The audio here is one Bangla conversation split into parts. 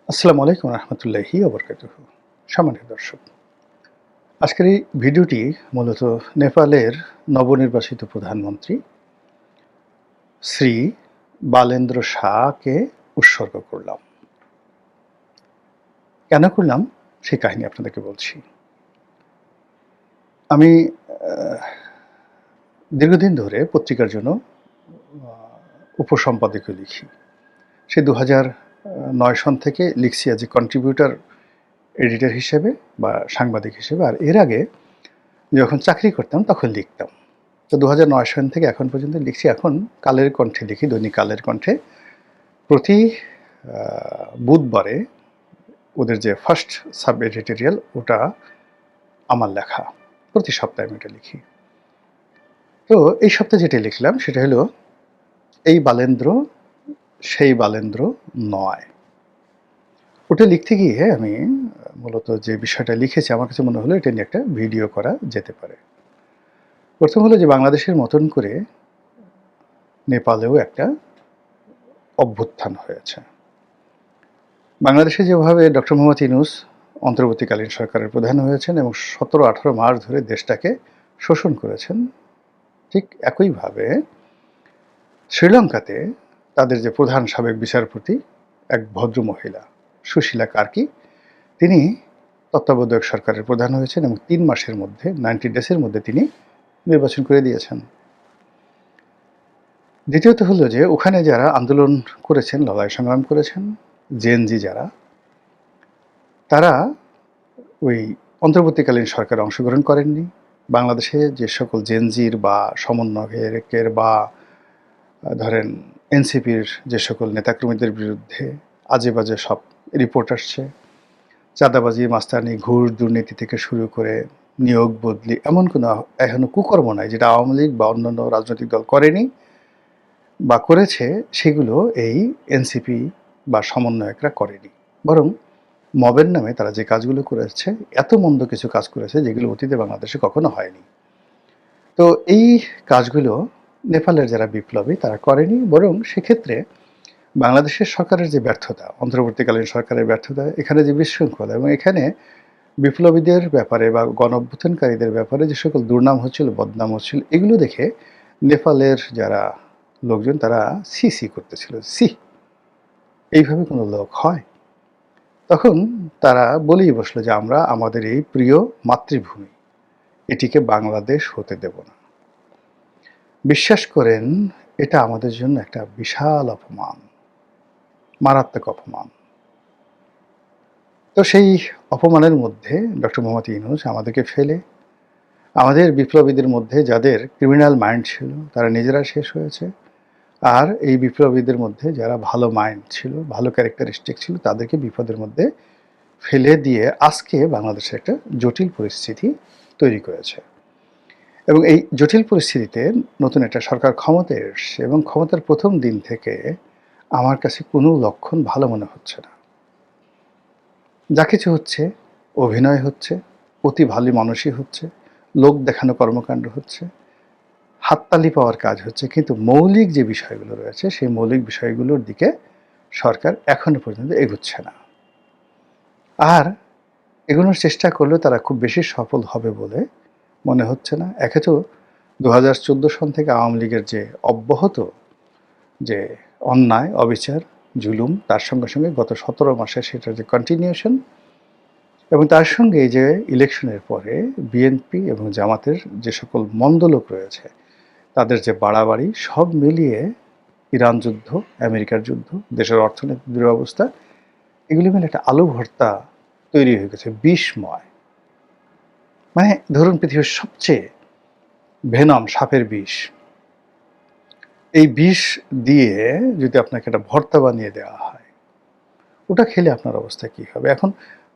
আসসালামু আলাইকুম রহমতুল্লাহি ওবরকাতুহু। সম্মানিত দর্শক, আজকের এই ভিডিওটি মূলত নেপালের নবনির্বাচিত প্রধানমন্ত্রী শ্রী বালেন্দ্র শাহকে উৎসর্গ করলাম। কেন করলাম সেই কাহিনী আপনাদেরকে বলছি। আমি দীর্ঘদিন ধরে পত্রিকার জন্য উপসম্পাদকীয় লিখি। সে 2009 সন থেকে লিখছি অ্যাজ এ কন্ট্রিবিউটর এডিটর হিসেবে বা সাংবাদিক হিসেবে। আর এর আগে যখন চাকরি করতাম তখন লিখতাম। তো 2009 সন থেকে এখন পর্যন্ত লিখছি। এখন কালের কণ্ঠে লিখি, দৈনিক কালের কণ্ঠে। প্রতি বুধবারে ওদের যে ফার্স্ট সাব এডিটোরিয়াল, ওটা আমার লেখা। প্রতি সপ্তাহে আমি ওটা লিখি। তো এই সপ্তাহে যেটা লিখলাম সেটা হলো, এই বালেন্দ্র সেই বালেন্দ্র নয়। ওটা লিখতে গিয়ে আমি মূলত যে বিষয়টা লিখেছি, আমার কাছে মনে হলো এটা নিয়ে একটা ভিডিও করা যেতে পারে। প্রথম হলো যে বাংলাদেশের মতন করে নেপালেও একটা অভ্যুত্থান হয়েছে। বাংলাদেশে যেভাবে ডক্টর মোহাম্মদ ইউনূস অন্তর্বর্তীকালীন সরকারের প্রধান হয়েছেন এবং 17-18 মাস ধরে দেশটাকে শোষণ করেছেন, ঠিক একইভাবে শ্রীলঙ্কাতে তাদের যে প্রধান সাবেক বিচারপতি, এক ভদ্র মহিলা সুশীলা কার্কি, তিনি তত্ত্বাবধায়ক সরকারের প্রধান হয়েছেন এবং 3 মাসের মধ্যে 90 ডেজের মধ্যে তিনি নির্বাচন করে দিয়েছেন। দ্বিতীয়ত হলো যে ওখানে যারা আন্দোলন করেছেন, লড়াই সংগ্রাম করেছেন, জেএনজি যারা, তারা ওই অন্তর্বর্তীকালীন সরকারে অংশগ্রহণ করেননি। বাংলাদেশে যে সকল জেএনজির বা সমন্বয়কের বা ধরেন এনসিপির যে সকল নেতাকর্মীদের বিরুদ্ধে আজে বাজে সব রিপোর্ট আসছে, চাঁদাবাজি, মাস্তানি, ঘুষ, দুর্নীতি থেকে শুরু করে নিয়োগ বদলি, এমন কোনো এখনো কুকর্ম নাই যেটা আওয়ামী লীগ বা অন্যান্য রাজনৈতিক দল করেনি বা করেছে, সেগুলো এই এনসিপি বা সমন্বয়করা করেনি। বরং মবের নামে তারা যে কাজগুলো করেছে, এত মন্দ কিছু কাজ করেছে যেগুলো অতীতে বাংলাদেশে কখনো হয়নি। তো এই কাজগুলো নেপালের যারা বিপ্লবী তারা করেনি, বরং সেক্ষেত্রে বাংলাদেশের সরকারের যে ব্যর্থতা, অন্তর্বর্তীকালীন সরকারের ব্যর্থতা, এখানে যে বিশৃঙ্খলা এবং এখানে বিপ্লবীদের ব্যাপারে বা গণ অভ্যুত্থানকারীদের ব্যাপারে যে সকল দুর্নাম হচ্ছিল, বদনাম হচ্ছিল, এগুলো দেখে নেপালের যারা লোকজন তারা সি সি করতেছিল, সি এইভাবে কোনো লোক হয়? তখন তারা বলেই বসলো যে আমরা আমাদের এই প্রিয় মাতৃভূমি, এটিকে বাংলাদেশ হতে দেব না। বিশ্বাস করেন, এটা আমাদের জন্য একটা বিশাল অপমান, মারাত্মক অপমান। তো সেই অপমানের মধ্যে ডক্টর মোহাম্মদ ইউনূস আমাদেরকে ফেলে, আমাদের বিপ্লবীদের মধ্যে যাদের ক্রিমিনাল মাইন্ড ছিল তারা নিজেরা শেষ হয়েছে, আর এই বিপ্লবীদের মধ্যে যারা ভালো মাইন্ড ছিল, ভালো ক্যারেক্টারিস্টিক ছিল, তাদেরকে বিপদের মধ্যে ফেলে দিয়ে আজকে বাংলাদেশে একটা জটিল পরিস্থিতি তৈরি করেছে। এবং এই জটিল পরিস্থিতিতে নতুন একটা সরকার ক্ষমতায় এসছে এবং ক্ষমতার প্রথম দিন থেকে আমার কাছে কোনো লক্ষণ ভালো মনে হচ্ছে না। যা কিছু হচ্ছে, অভিনয় হচ্ছে, অতি ভালো মানুষই হচ্ছে, লোক দেখানো কর্মকাণ্ড হচ্ছে, হাততালি পাওয়ার কাজ হচ্ছে, কিন্তু মৌলিক যে বিষয়গুলো রয়েছে সেই মৌলিক বিষয়গুলোর দিকে সরকার এখনো পর্যন্ত এগুচ্ছে না। আর এগোনোর চেষ্টা করলেও তারা খুব বেশি সফল হবে বলে মনে হচ্ছে না। একে তো 2014 সন থেকে আওয়ামী লীগের যে অব্যাহত যে অন্যায়, অবিচার, জুলুম, তার সঙ্গে সঙ্গে গত 17 মাসে সেটার যে কন্টিনিউশন, এবং তার সঙ্গে এই যে ইলেকশনের পরে বিএনপি এবং জামাতের যে সকল মন্দ লোক রয়েছে তাদের যে বাড়াবাড়ি, সব মিলিয়ে ইরান যুদ্ধ, আমেরিকার যুদ্ধ, দেশের অর্থনৈতিক দুরবস্থা, এগুলি মিলে একটা আলু ভর্তা তৈরি হয়ে গেছে, বিষময়। মানে ধরুন পৃথিবীর সবচেয়ে ভেনম, সাপের বিষ, এই বিষ দিয়ে যদি আপনাকে একটা ভর্তা বানিয়ে দেওয়া হয়, ওটা খেলে আপনার অবস্থা কী হবে? এখন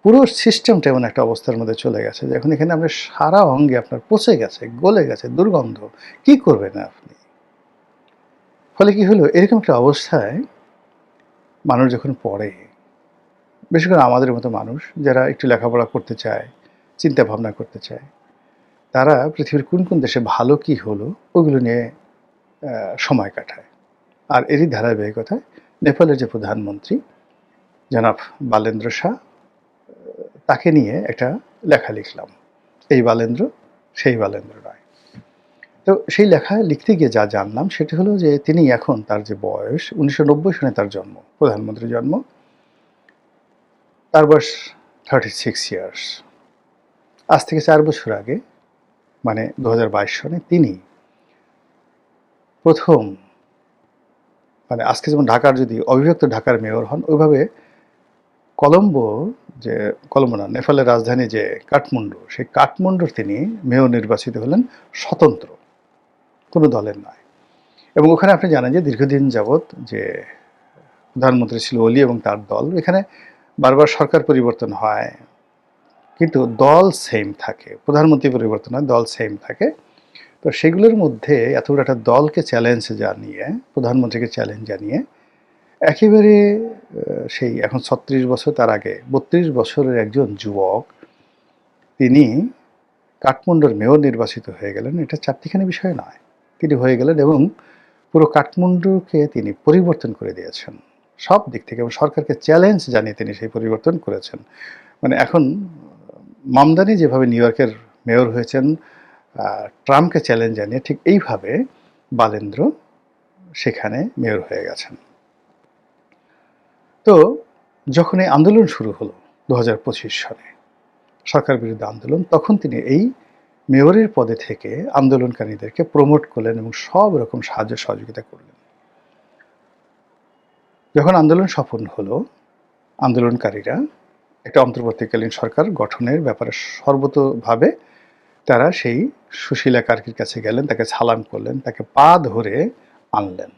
পুরো সিস্টেমটা এমন একটা অবস্থার মধ্যে চলে গেছে যে এখন এখানে আপনার সারা অঙ্গে আপনার পচে গেছে, গলে গেছে, দুর্গন্ধ, কি করবেন আপনি? ফলে কি হলো, এরকম একটা অবস্থায় মানুষ যখন পড়ে, বিশেষ করে আমাদের মতো মানুষ যারা একটু লেখাপড়া করতে চায়, চিন্তা ভাবনা করতে চায়, তারা পৃথিবীর কোন কোন দেশে ভালো কি হলো ওগুলো নিয়ে সময় কাটায়। আর এরই ধারাবাহিকতায় নেপালের যে প্রধানমন্ত্রী, জনাব বালেন্দ্র শাহ, তাকে নিয়ে একটা লেখা লিখলাম। এই বালেন্দ্র সেই বালেন্দ্র নয়। তো সেই লেখা লিখতে গিয়ে যা জানলাম সেটি হলো যে তিনি এখন, তার যে বয়স, 1990 সনে তার জন্ম, প্রধানমন্ত্রীর জন্ম, তার বয়স 36 ইয়ার্স। আজ থেকে 4 বছর আগে, মানে 2022 সনে তিনি প্রথম, মানে আজকে যেমন ঢাকার, যদি অবিভক্ত ঢাকার মেয়র হন, ওইভাবে কলম্বো, যে কলম্বো না, নেপালের রাজধানী যে কাঠমান্ডু, সেই কাঠমান্ডুর তিনি মেয়র নির্বাচিত হলেন, স্বতন্ত্র, কোনো দলের নয়। এবং ওখানে আপনি জানেন যে দীর্ঘদিন যাবৎ যে প্রধানমন্ত্রী ছিল ওলি এবং তার দল, এখানে বারবার সরকার পরিবর্তন হয় কিন্তু দল সেম থাকে, প্রধানমন্ত্রী পরিবর্তন হয়, দল সেম থাকে। তো সেগুলোর মধ্যে এত বড় একটা দলকে চ্যালেঞ্জ জানিয়ে, প্রধানমন্ত্রীকে চ্যালেঞ্জ জানিয়ে একেবারে সেই এখন 36 বছর, তার আগে 32 বছরের একজন যুবক তিনি কাঠমান্ডুর মেয়র নির্বাচিত হয়ে গেলেন। এটা চারটিখানি বিষয় নয়, তিনি হয়ে গেলেন এবং পুরো কাঠমান্ডুকে তিনি পরিবর্তন করে দিয়েছেন সব দিক থেকে, এবং সরকারকে চ্যালেঞ্জ জানিয়ে তিনি সেই পরিবর্তন করেছেন। মানে এখন মামদানি যেভাবে নিউ ইয়র্কের মেয়র হয়েছেন ট্রাম্পকে চ্যালেঞ্জ জানিয়ে, ঠিক এইভাবে বালেন্দ্র সেখানে মেয়র হয়ে গেছেন। তো যখন এই আন্দোলন শুরু হলো 2025 সনে, সরকার বিরুদ্ধে আন্দোলন, তখন তিনি এই মেয়রের পদে থেকে আন্দোলনকারীদেরকে প্রমোট করলেন এবং সব রকম সাহায্য সহযোগিতা করলেন। যখন আন্দোলন সফল হলো, আন্দোলনকারীরা একটা অন্তর্বর্তীকালীন সরকার গঠনের ব্যাপারে সর্বতোভাবে তারা সেই সুশীলা কার্কির কাছে গেলেন, তাকে সালাম করলেন, তাকে পা ধরে আনলেন।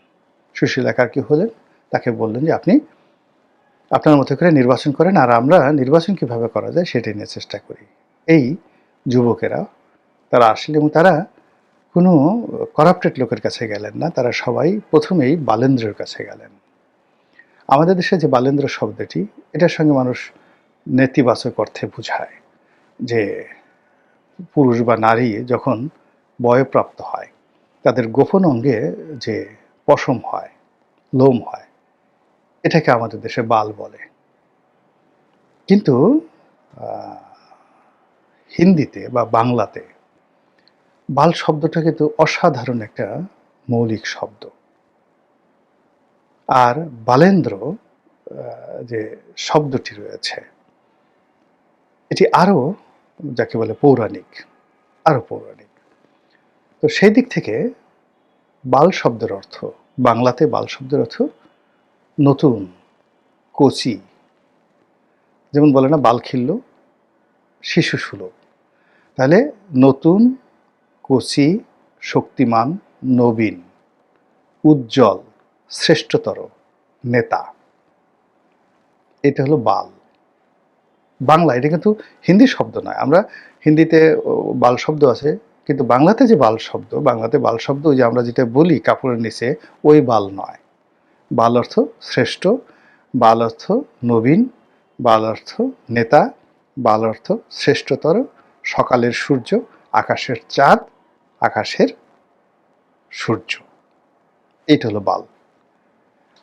সুশীলা কার্কি হলেন, তাকে বললেন যে আপনি আপনার মতো করে নির্বাচন করেন, আর আমরা নির্বাচন কিভাবে করা যায় সেটা নিয়ে চেষ্টা করি। এই যুবকেরা তারা আসলে, এবং তারা কোনো করাপ্টেড লোকের কাছে গেলেন না, তারা সবাই প্রথমেই বালেন্দ্রের কাছে গেলেন। আমাদের দেশে যে বালেন্দ্র শব্দটি, এটার সঙ্গে মানুষ নেতিবাচক অর্থে বোঝায় যে পুরুষ বা নারী যখন বয়প্রাপ্ত হয়, তাদের গোপন অঙ্গে যে পশম হয়, লোম হয়, এটাকে আমাদের দেশে বাল বলে। কিন্তু হিন্দিতে বা বাংলাতে বাল শব্দটা কিন্তু অসাধারণ একটা মৌলিক শব্দ। আর বালেন্দ্র যে শব্দটি রয়েছে, এটি আরও, যাকে বলে পৌরাণিক, আরও পৌরাণিক। তো সেই দিক থেকে বাল শব্দের অর্থ, বাংলাতে বাল শব্দের অর্থ নতুন, কচি। যেমন বলে না, বাল খিল্ল শিশু সুলভ। তাহলে নতুন, কচি, শক্তিমান, নবীন, উজ্জ্বল, শ্রেষ্ঠতর নেতা, এটা হলো বাল। বাংলা, এটা কিন্তু হিন্দি শব্দ নয়। আমরা হিন্দিতে বাল শব্দ আছে, কিন্তু বাংলাতে যে বাল শব্দ, বাংলাতে বাল শব্দ ওই যে আমরা যেটা বলি কাপড়ের নিচে, ওই বাল নয়। বাল অর্থ শ্রেষ্ঠ, বাল অর্থ নবীন, বাল অর্থ নেতা, বাল অর্থ শ্রেষ্ঠতর, সকালের সূর্য, আকাশের চাঁদ, আকাশের সূর্য, এইটা হলো বাল।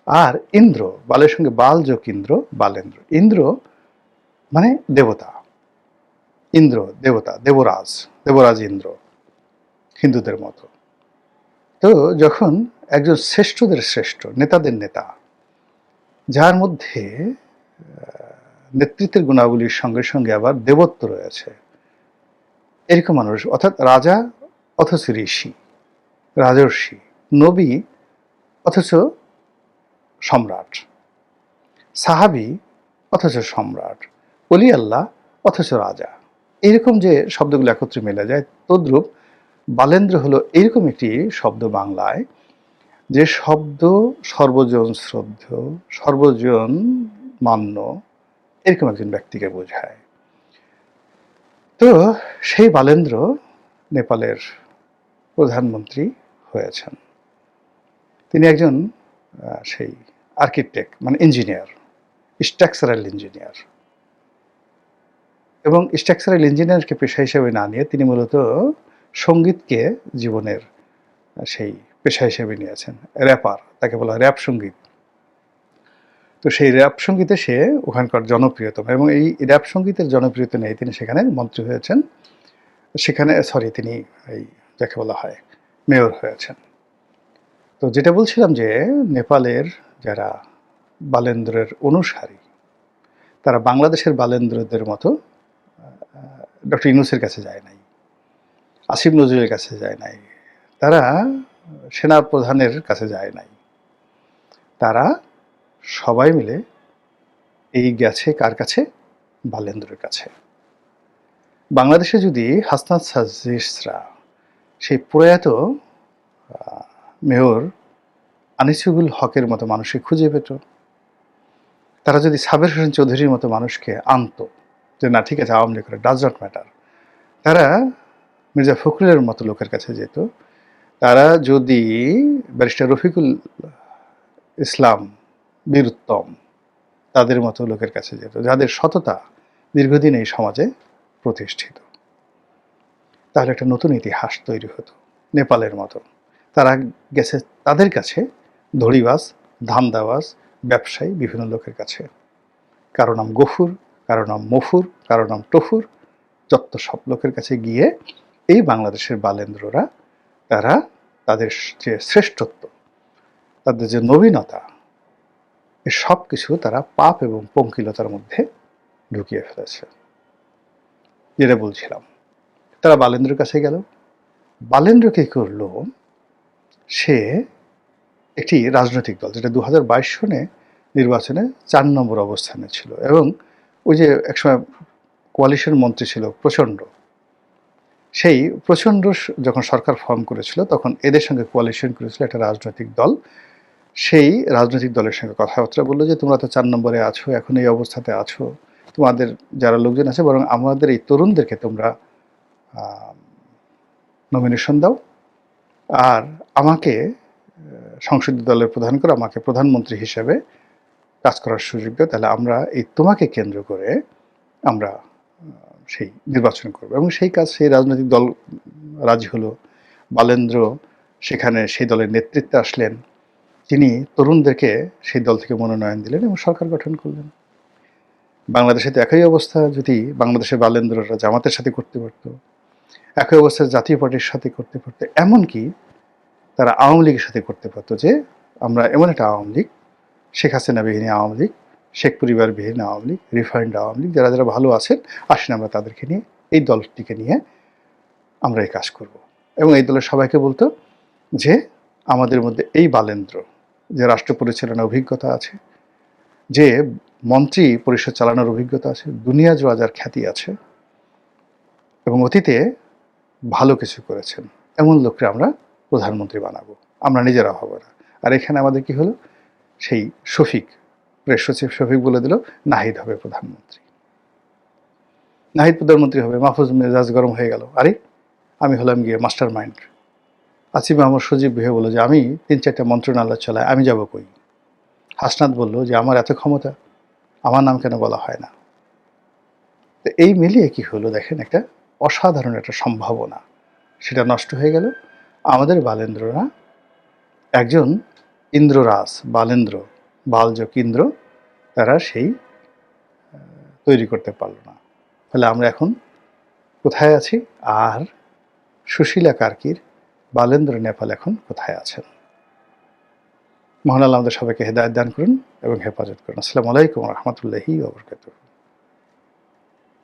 আর ইন্দ্র, বালের সঙ্গে বাল যোগ ইন্দ্র, বালেন্দ্র। ইন্দ্র মানে দেবতা, ইন্দ্র দেবতা, দেবরাজ, দেবরাজ ইন্দ্র হিন্দুদের মতো। তো যখন একজন শ্রেষ্ঠদের শ্রেষ্ঠ, নেতাদের নেতা, যার মধ্যে নেতৃত্বের গুণাবলীর সঙ্গে সঙ্গে আবার দেবত্ব রয়েছে, এরকম মানুষ, অর্থাৎ রাজা অথচ ঋষি, রাজর্ষি, নবী অথচ সম্রাট, সাহাবি অথচ সম্রাট, অলি আল্লাহ অথচ রাজা, এইরকম যে শব্দগুলো একত্রে মেলে যায়, তদ্রূপ বালেন্দ্র হলো এইরকম একটি শব্দ বাংলায়, যে শব্দ সর্বজন শ্রদ্ধেয়, সর্বজন মান্য, এরকম একজন ব্যক্তিকে বোঝায়। তো সেই বালেন্দ্র নেপালের প্রধানমন্ত্রী হয়েছেন। তিনি একজন সেই আর্কিটেক্ট, মানে ইঞ্জিনিয়ার, স্ট্রাকচারাল ইঞ্জিনিয়ার। এবং স্ট্রাকচারাল ইঞ্জিনিয়ারকে পেশা হিসেবে না নিয়ে তিনি মূলত সঙ্গীতকে জীবনের সেই পেশা হিসেবে নিয়েছেন। র্যাপার, তাকে বলা হয় র্যাপ সঙ্গীত। তো সেই র্যাপ সঙ্গীতে সে ওখানকার জনপ্রিয়তম, এবং এই র্যাপ সঙ্গীতের জনপ্রিয়তা নিয়ে তিনি সেখানে মন্ত্রী হয়েছেন, সেখানে তিনি এই যাকে বলা হয় মেয়র হয়েছেন। তো যেটা বলছিলাম যে নেপালের যারা বালেন্দ্রের অনুসারী, তারা বাংলাদেশের বালেন্দ্রদের মতো ডক্টর ইউনূসের কাছে যায় নাই, আসিফ নজরুলের কাছে যায় নাই, তারা সেনা প্রধানের কাছে যায় নাই, তারা সবাই মিলে এই গেছে কার কাছে? বালেন্দ্রের কাছে। বাংলাদেশে যদি হাসনাত সাজিসরা সেই প্রয়াত মেয়র আনিসুল হকের মতো মানুষকে খুঁজে পেত, তারা যদি সাবের হোসেন চৌধুরীর মতো মানুষকে আনতো, যে না ঠিক আছে আওয়ামী লীগ করে, ডাজ নট ম্যাটার, তারা মির্জা ফখরুলের মতো লোকের কাছে যেত, তারা যদি ব্যারিস্টার রফিকুল ইসলাম বীরুত্তম তাদের মতো লোকের কাছে যেত, যাদের সততা দীর্ঘদিন এই সমাজে প্রতিষ্ঠিত, তাহলে একটা নতুন ইতিহাস তৈরি হতো। নেপালের মতো তারা গেছে তাদের কাছে, ধড়িবাজ, ধান্দাবাজ, ব্যবসায়ী, বিভিন্ন লোকের কাছে, কারো নাম গফুর, কারো নাম মফুর, কারো নাম টফুর, যত সব লোকের কাছে গিয়ে এই বাংলাদেশের বালেন্দ্ররা তারা তাদের যে শ্রেষ্ঠত্ব, তাদের যে নবীনতা, এ সব কিছু তারা পাপ এবং পঙ্কিলতার মধ্যে ঢুকিয়ে ফেলেছে। যেটা বলছিলাম, তারা বালেন্দ্রের কাছে গেল, বালেন্দ্র কি করলো, সে একটি রাজনৈতিক দল যেটা 2022 সনে নির্বাচনে 4 নম্বর অবস্থানে ছিল, এবং ওই যে একসময় কোয়ালিশন মন্ত্রী ছিল প্রচণ্ড, সেই প্রচণ্ড যখন সরকার ফর্ম করেছিল তখন এদের সঙ্গে কোয়ালিশন করেছিল একটা রাজনৈতিক দল। সেই রাজনৈতিক দলের সঙ্গে কথাবার্তা বললো যে তোমরা তো 4 নম্বরে আছো, এখন এই অবস্থাতে আছো, তোমাদের যারা লোকজন আছে বরং আমাদের এই তরুণদেরকে তোমরা নমিনেশন দাও, আর আমাকে সংসদীয় দলের প্রধান করে আমাকে প্রধানমন্ত্রী হিসেবে কাজ করার সুযোগ দাও, তাহলে আমরা এই তোমাকে কেন্দ্র করে আমরা সেই নির্বাচন করব। এবং সেই কাজ সেই রাজনৈতিক দল রাজি হলো। বালেন্দ্র সেখানে সেই দলের নেতৃত্বে আসলেন, তিনি তরুণদেরকে সেই দল থেকে মনোনয়ন দিলেন এবং সরকার গঠন করলেন। বাংলাদেশে তো একই অবস্থা, যদি বাংলাদেশের বালেন্দ্ররা জামাতের সাথে করতে পারতো, একই অবস্থা জাতীয় পার্টির সাথে করতে পারতো, এমনকি তারা আওয়ামী লীগের সাথে করতে পারতো, যে আমরা এমন একটা আওয়ামী লীগ, শেখ হাসিনা বিহীন আওয়ামী লীগ, শেখ পরিবার বিহীন আওয়ামী লীগ, রিফাইন্ড আওয়ামী লীগ, যারা যারা ভালো আছেন আসেন আমরা তাদেরকে নিয়ে, এই দলটিকে নিয়ে আমরা এই কাজ করব। এবং এই দলের সবাইকে বলতো যে আমাদের মধ্যে এই বালেন্দ্র, যে রাষ্ট্র পরিচালনার অভিজ্ঞতা আছে, যে মন্ত্রী পরিষদ চালানোর অভিজ্ঞতা আছে, দুনিয়া জোয়া যার খ্যাতি আছে, এবং অতীতে ভালো কিছু করেছেন, এমন লোককে আমরা প্রধানমন্ত্রী বানাবো, আমরা নিজেরা হব না। আর এখানে আমাদের কি হলো, সেই শফিক, প্রেস সচিব শফিক বলে দিল নাহিদ হবে প্রধানমন্ত্রী, নাহিদ প্রধানমন্ত্রী হবে, মাহফুজ মেজাজ গরম হয়ে গেল, আরে আমি হলাম গিয়ে মাস্টার মাইন্ড। আসিফ মাহমুদ সজীব ভেবে বললো যে আমি 3-4টা মন্ত্রণালয় চালাই, আমি যাব কই? হাসনাত বলল যে আমার এত ক্ষমতা, আমার নাম কেন বলা হয় না? তো এই মিলিয়ে কি হলো দেখেন, একটা অসাধারণ একটা সম্ভাবনা সেটা নষ্ট হয়ে গেল। আমাদের বালেন্দ্ররা একজন ইন্দ্ররাজ, বালেন্দ্র, বালযোগ ইন্দ্র, তারা সেই তৈরি করতে পারল না। তাহলে আমরা এখন কোথায় আছি? আর সুশীলা কার্কির বালেন্দ্র নেপাল এখন কোথায় আছেন? মহান আল্লাহ আমাদের সবাইকে হেদায়েত দান করুন এবং হেফাজত করুন। আসসালামু আলাইকুম ওয়া রাহমাতুল্লাহি ওয়া বারাকাতুহু।